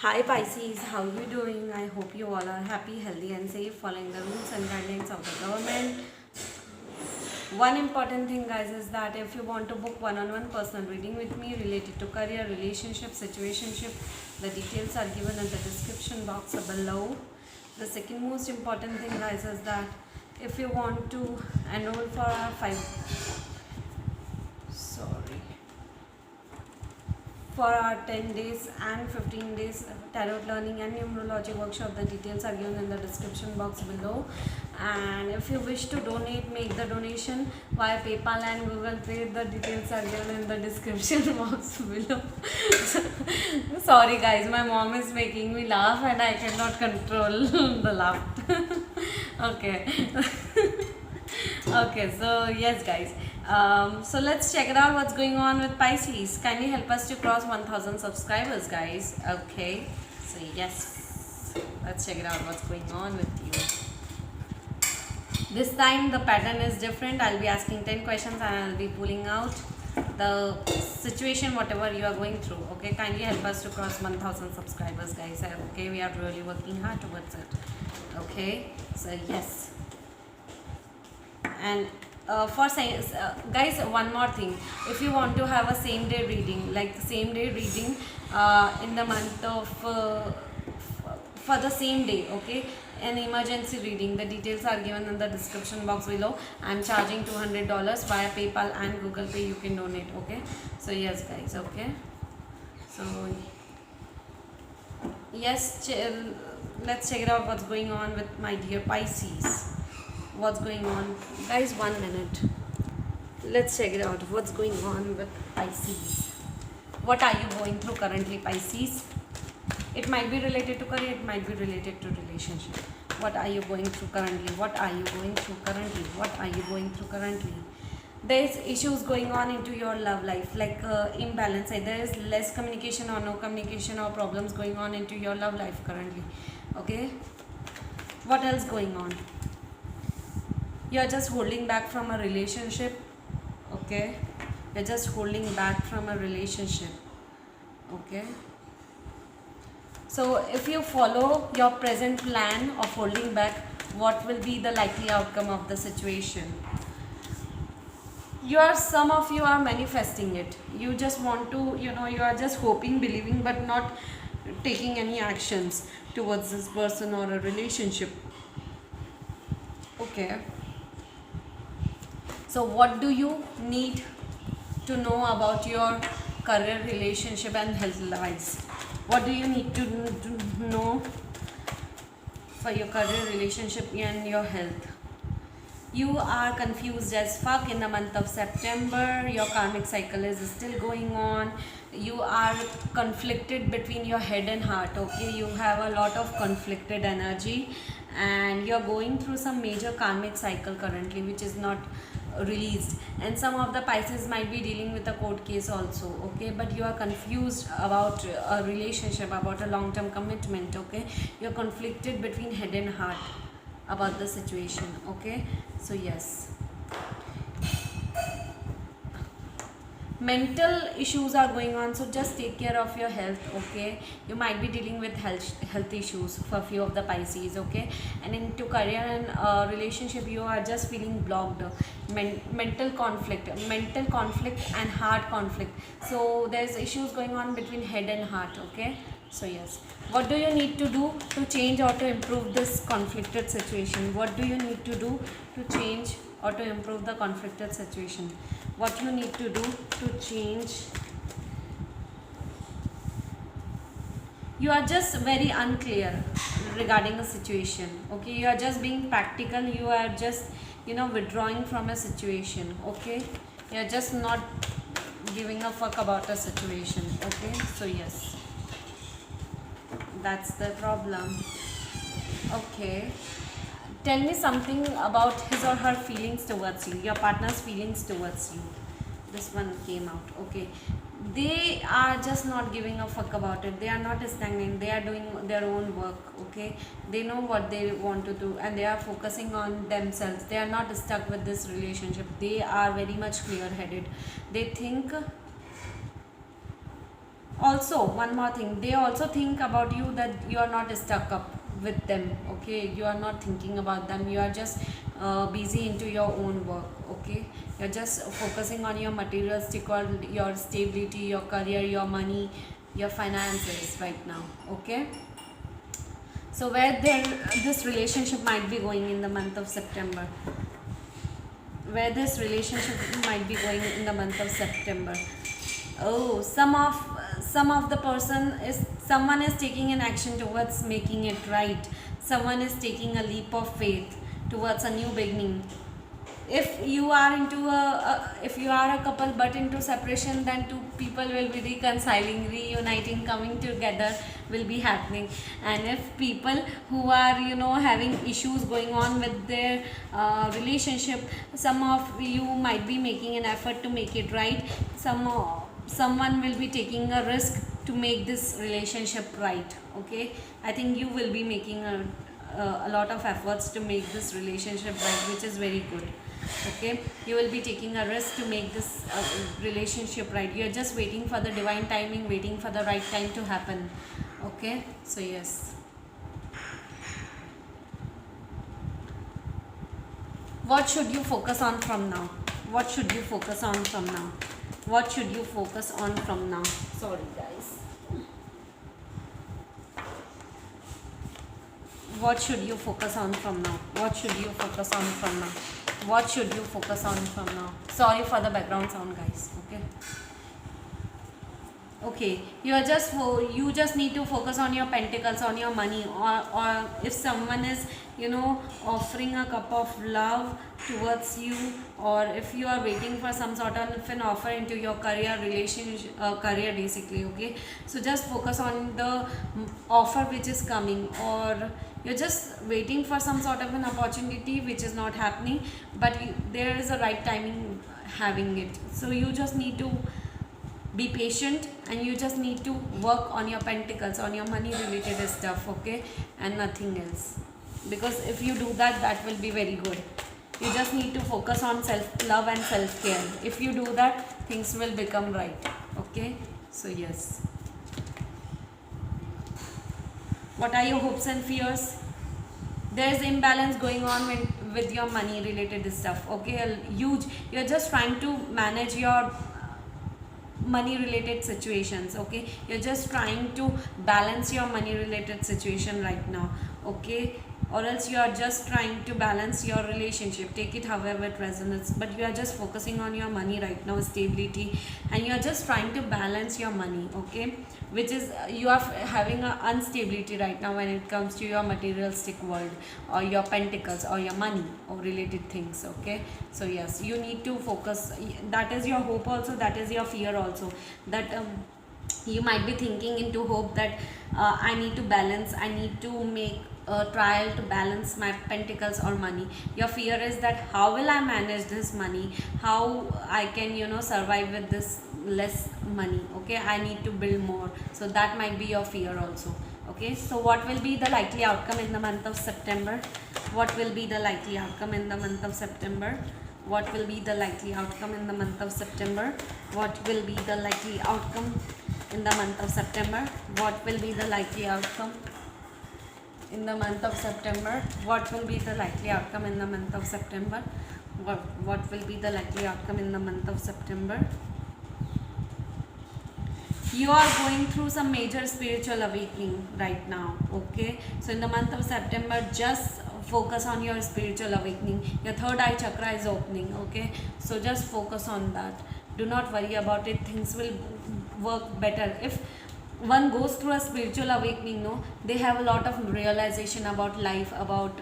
Hi Pisces, how you doing? I hope you all are happy, healthy and safe, following the rules and guidelines of the government. One important thing guys is that if you want to book one-on-one personal reading with me related to career, relationship, situationship, the details are given in the description box below. The second most important thing guys is that if you want to enroll for our for our 10 days and 15 days tarot learning and numerology workshop, the details are given in the description box below. And if you wish to donate, make the donation via PayPal and Google Pay, the details are given in the description box below. Sorry guys, my mom is making me laugh and I cannot control the laughter. Okay. Okay, so yes guys, so let's check it out what's going on with Pisces. Kindly help us to cross 1000 subscribers guys. Okay, so yes, let's check it out what's going on with you. This time the pattern is different. I'll be asking 10 questions and I'll be pulling out the situation whatever you are going through. Okay, kindly help us to cross 1000 subscribers guys. Okay, we are really working hard towards it. Okay, so yes. And guys, one more thing, if you want to have a same day reading, like same day reading in the month of for the same day, okay, an emergency reading, the details are given in the description box below. I'm charging $200 via PayPal and Google Pay. You can donate. Okay, so yes guys. Okay, so yes, let's check it out what's going on with my dear Pisces. What's going on guys, 1 minute, let's check it out what's going on with Pisces. What are you going through currently, Pisces? It might be related to career, it might be related to relationship. What are you going through currently? What are you going through currently? What are you going through currently? There's issues going on into your love life, like imbalance. There is less communication or no communication or problems going on into your love life currently. Okay, what else going on? You're just holding back from a relationship. Okay, you're just holding back from a relationship. Okay, so if you follow your present plan of holding back, what will be the likely outcome of the situation? Some of you are manifesting it. You just want to, you are just hoping, believing, but not taking any actions towards this person or a relationship. Okay, so what do you need to know about your career, relationship and health lives? What do you need to know for your career, relationship and your health? You are confused as fuck in the month of September. Your karmic cycle is still going on. You are conflicted between your head and heart. Okay, you have a lot of conflicted energy and you're going through some major karmic cycle currently which is not released, and some of the Pisces might be dealing with a court case also. Okay, but you are confused about a relationship, about a long-term commitment. Okay, you're conflicted between head and heart about the situation. Okay, so yes, mental issues are going on, so just take care of your health. Okay, you might be dealing with health issues for a few of the Pisces. Okay, and into career and relationship, you are just feeling blocked. Mental conflict and heart conflict, so there's issues going on between head and heart. Okay, so yes, what do you need to do to change or to improve this conflicted situation? What do you need to do to change or to improve the conflicted situation? What you need to do to change? You are just very unclear regarding a situation. Okay, you are just being practical. You are just withdrawing from a situation. Okay, you are just not giving a fuck about a situation. Okay, so yes, that's the problem. Okay, tell me something about his or her feelings towards you, your partner's feelings towards you. This one came out. Okay, they are just not giving a fuck about it. They are not stagnant. They are doing their own work. Okay, they know what they want to do and they are focusing on themselves. They are not stuck with this relationship. They are very much clear headed. They think Also, one more thing, they also think about you, that you are not stuck up with them. Okay, you are not thinking about them, you are just busy into your own work. Okay, you're just focusing on your materialistic or your stability, your career, your money, your finances right now. Okay, so where there this relationship might be going in the month of September, where this relationship might be going in the month of September. Oh, some of the person is, someone is taking an action towards making it right. Someone is taking a leap of faith towards a new beginning. If you are into if you are a couple but into separation, then two people will be reconciling, reuniting, coming together will be happening. And if people who are, having issues going on with their relationship, some of you might be making an effort to make it right. Someone will be taking a risk to make this relationship right. Okay, I think you will be making a lot of efforts to make this relationship right, which is very good. Okay, you will be taking a risk to make this relationship right. You're just waiting for the divine timing, waiting for the right time to happen. Okay, so yes, what should you focus on from now? What should you focus on from now? What should you focus on from now? Sorry guys, what should you focus on from now? What should you focus on from now? What should you focus on from now? Sorry for the background sound guys. Okay, you just need to focus on your pentacles, on your money, or if someone is, offering a cup of love towards you, or if you are waiting for some sort of an offer into your career, relationship, career basically. Okay, so just focus on the offer which is coming, or you're just waiting for some sort of an opportunity which is not happening, but there is a right timing having it. So you just need to be patient, and you just need to work on your pentacles, on your money related stuff. Okay, and nothing else, because if you do that, that will be very good. You just need to focus on self love and self care. If you do that, things will become right. Okay, so yes, what are your hopes and fears? There is imbalance going on with your money related stuff. Okay, you're just trying to manage your money related situations. Okay, you're just trying to balance your money related situation right now. Okay, or else you are just trying to balance your relationship, take it however it resonates, but you are just focusing on your money right now, stability, and you are just trying to balance your money. Okay, which is you are having a instability right now when it comes to your materialistic world, or your pentacles, or your money, or related things. Okay, so yes, you need to focus. That is your hope also, that is your fear also, that you might be thinking into hope that I need to balance, I need to make a trial to balance my pentacles or money. Your fear is that how will I manage this money, how I can survive with this less money. Okay, I need to build more, so that might be your fear also. Okay, so what will be the likely outcome in the month of September? What will be the likely outcome in the month of September? What will be the likely outcome in the month of September? What will be the likely outcome in the month of September? What will be the likely outcome in the month of September? What will be the likely outcome in the month of September? What will be the likely outcome in the month of September? You are going through some major spiritual awakening right now. Okay, so in the month of September, just focus on your spiritual awakening. Your third eye chakra is opening. Okay, so just focus on that. Do not worry about it, things will work better. If one goes through a spiritual awakening, they have a lot of realization about life, about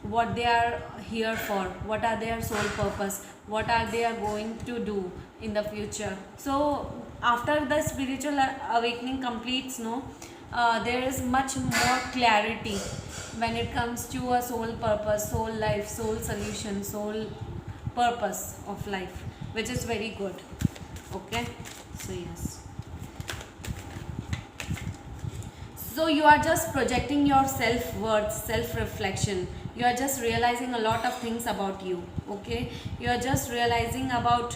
what they are here for, what are their soul purpose, what are they are going to do in the future. So after the spiritual awakening completes, there is much more clarity when it comes to a soul purpose, soul life, soul solution, soul purpose of life, which is very good. Okay, so yes, so you are just projecting your self-worth, self-reflection. You are just realizing a lot of things about you. Okay, you are just realizing about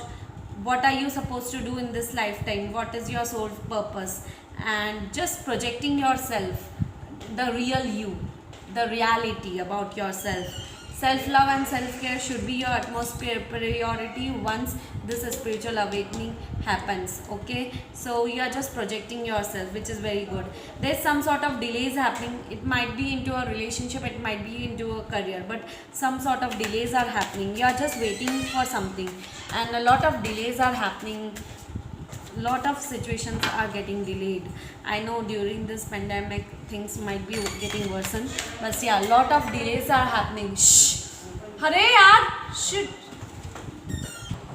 what are you supposed to do in this lifetime, what is your soul purpose, and just projecting yourself, the real you, the reality about yourself. Self love and self care should be your utmost priority once this spiritual awakening happens. Okay, so you are just projecting yourself, which is very good. There's some sort of delays happening. It might be into a relationship, it might be into a career, but some sort of delays are happening. You are just waiting for something, and a lot of delays are happening. Lot of situations are getting delayed. I know during this pandemic things might be getting worsened, but yeah, lot of delays are happening. Shh, hurry yaar, shit.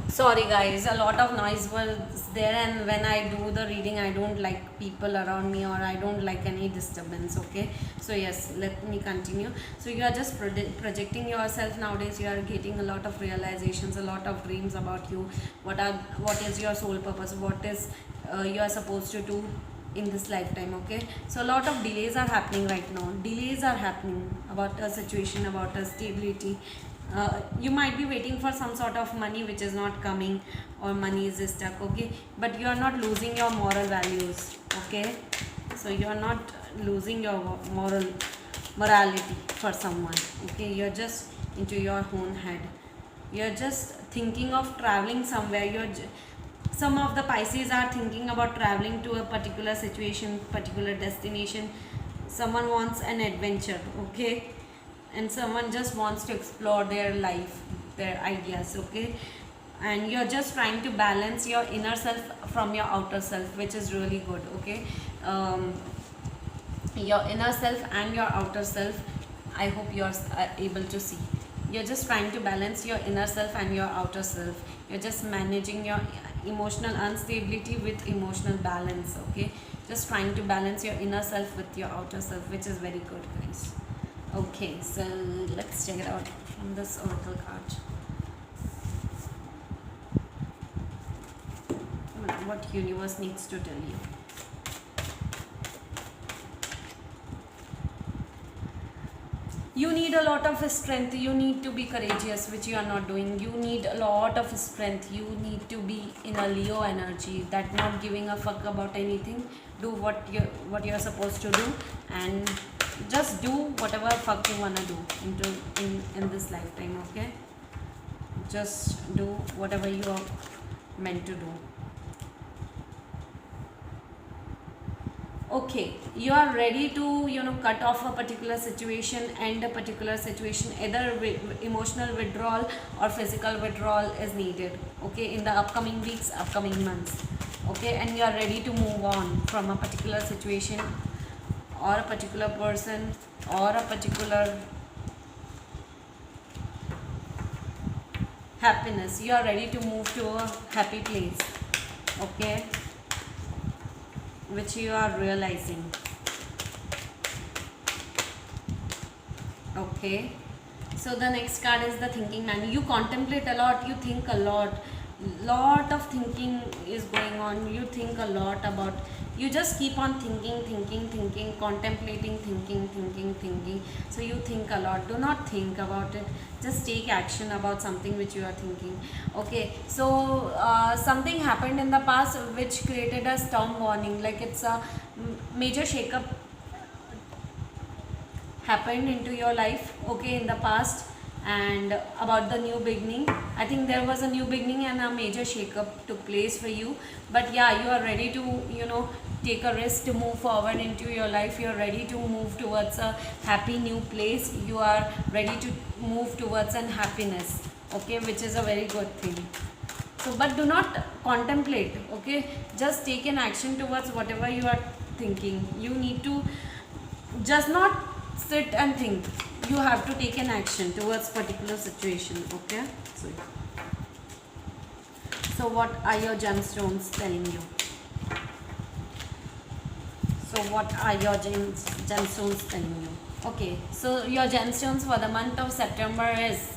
Sorry guys, a lot of noise was there, and when I do the reading I don't like people around me, or I don't like any disturbance. Okay, so yes, let me continue. So you are just projecting yourself. Nowadays you are getting a lot of realizations, a lot of dreams about you. What is your soul purpose, what is you are supposed to do in this lifetime. Okay, so a lot of delays are happening right now. Delays are happening about a situation, about a stability. You might be waiting for some sort of money which is not coming, or money is stuck. Okay, but you are not losing your moral values. Okay, so you are not losing your morality for someone. Okay, you are just into your own head. You are just thinking of traveling somewhere. Some of the Pisces are thinking about traveling to a particular situation, particular destination. Someone wants an adventure. Okay, and someone just wants to explore their life, their ideas. Okay, and you're just trying to balance your inner self from your outer self, which is really good. Okay, your inner self and your outer self, I hope you're able to see. You're just trying to balance your inner self and your outer self. You're just managing your emotional instability with emotional balance. Okay, just trying to balance your inner self with your outer self, which is very good guys. Okay, so let's check it out from this oracle card. What universe needs to tell you. You need a lot of strength. You need to be courageous, which you are not doing. You need a lot of strength. You need to be in a Leo energy, that not giving a fuck about anything. Do what you're supposed to do, and just do whatever fuck you wanna do in this lifetime. Okay, just do whatever you are meant to do. Okay, you are ready to cut off a particular situation, end a particular situation. Either emotional withdrawal or physical withdrawal is needed. Okay, in the upcoming weeks, upcoming months. Okay, and you are ready to move on from a particular situation, or a particular person, or a particular happiness. You are ready to move to a happy place. Okay, which you are realizing. Okay, so the next card is the thinking man. You contemplate a lot, you think a lot of thinking is going on. You think a lot about, you just keep on thinking, contemplating, thinking. So you think a lot. Do not think about it, just take action about something which you are thinking. Okay, so something happened in the past which created a storm warning, like it's a major shakeup happened into your life. Okay, in the past, and about the new beginning. I think there was a new beginning and a major shakeup took place for you. But yeah, you are ready to take a risk to move forward into your life. You are ready to move towards a happy new place. You are ready to move towards an happiness. Okay, which is a very good thing. So, but do not contemplate. Okay, just take an action towards whatever you are thinking. You need to just not sit and think. You have to take an action towards particular situation. Okay, so what are your gemstones telling you? So what are your gemstones telling you? Okay, so your gemstones for the month of September is,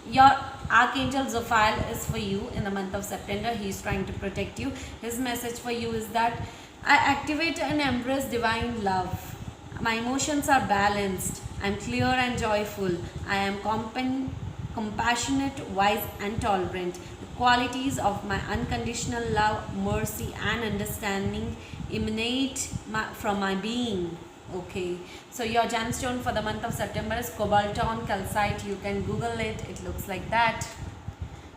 your Archangel Zophiel is for you in the month of September. He is trying to protect you. His message for you is that I activate and embrace divine love. My emotions are balanced. I am clear and joyful. I am compassionate, wise and tolerant. The qualities of my unconditional love, mercy, and understanding emanate from my being. Okay, so your gemstone for the month of September is Cobaltone Calcite. You can Google it. It looks like that.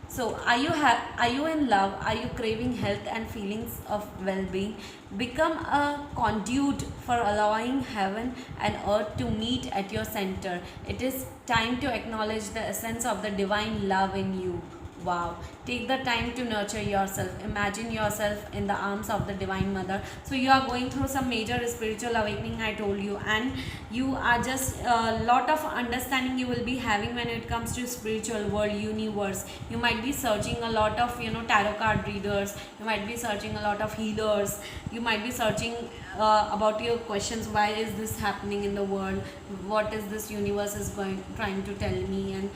So, are you in love? Are you craving health and feelings of well-being? Become a conduit for allowing heaven and earth to meet at your center. It is time to acknowledge the essence of the divine love in you. Wow. Take the time to nurture yourself. Imagine yourself in the arms of the Divine Mother. So you are going through some major spiritual awakening, I told you, and you are just a lot of understanding you will be having when it comes to spiritual world, universe. You might be searching a lot of tarot card readers. You might be searching a lot of healers. You might be searching about your questions. Why is this happening in the world? What is this universe is trying to tell me? And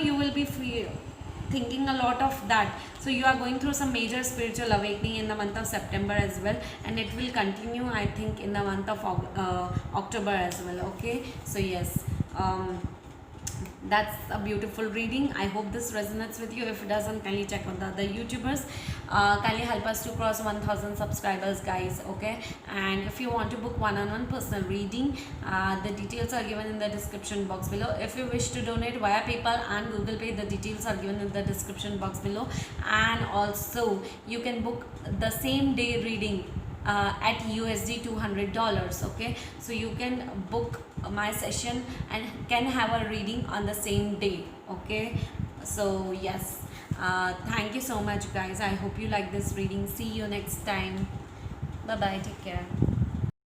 you will be thinking a lot of that. So you are going through some major spiritual awakening in the month of September as well, and it will continue, I think, in the month of October as well. Okay, so yes, that's a beautiful reading. I hope this resonates with you. If it doesn't, kindly check on the other YouTubers. Kindly help us to cross 1000 subscribers, guys. Okay, and if you want to book one-on-one personal reading, the details are given in the description box below. If you wish to donate via PayPal and Google Pay, the details are given in the description box below. And also you can book the same day reading at USD $200. Okay, so you can book my session and can have a reading on the same day. Okay, so yes, thank you so much, guys. I hope you like this reading. See you next time. Bye bye, take care.